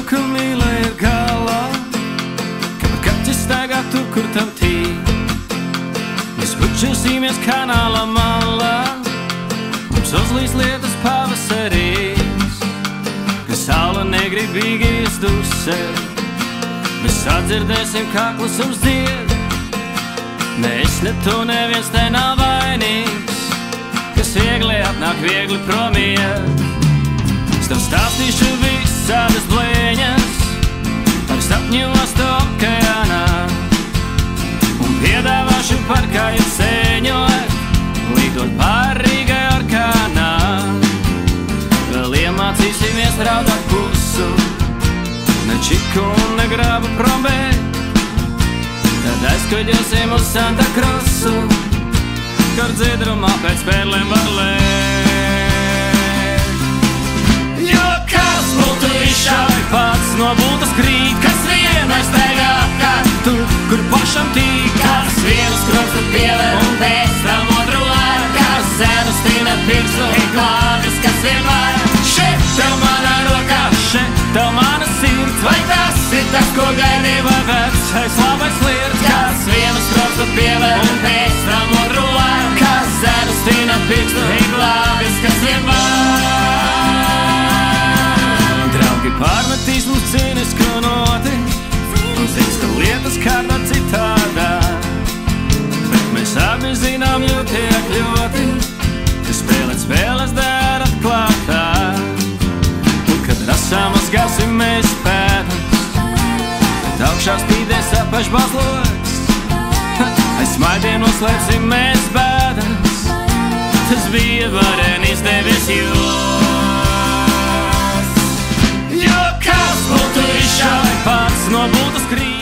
ka mīle ir galā, ka par kaķi staigā tur, kur tam tīk. Mēs pučosīmies kanāla malā, mums uzlīs lietas pavasarīs, ka saule negribīgi izdusē. Mēs sadzirdēsim, kā klusums dzied, ne es, ne tu, neviens te nav vainīgs, kas viegli atnāk, viegli prom iet. Es tev stāstīšu visādas blēņas par sapņu ostu okeānā un piedāvāšu parkā iet sēņot, lidot pār Rīgai orkānā. Vēl iemācīsimies raudāt pusu, ne čiku un ne grābu prombēt, tad aizkuģosim uz Santa Krosu, kur dziedrumā pēc pērlēm var lēt. Jo kas būtu izšauj pats no būtas krīt, kas vienu aiztaigā apkārt, tur, kur pašam tīk, kas vienu skropstu piever un pēc tam otru ar, kas zēnu stīna pirkstu un klāvis, kas vienmēr. Šeit tev manā rokā, šeit tev mana sirds, vai tas ir tas, ko gaidī, vai vecais labais lietas, kas vienu skropstu piever un pēc tam otru ar, kas zēnu stīna pirkstu un klāvis, kas vienmēr. Draugi pārmetīs mums cīnisku noti un teiks, ka lietas kārtā citādā, bet mēs abi zinām ļoti, ka spēlēt spēles dēr atklātā, un kad rasā mazgāsim mēs pēdas, tad augšā spīdēs apašbalsloks, aiz smaidiem noslēpsim mēs bēdas, tas bija varēnīs devies joks. Jo kas būtu izšauj pats no būtas krīt,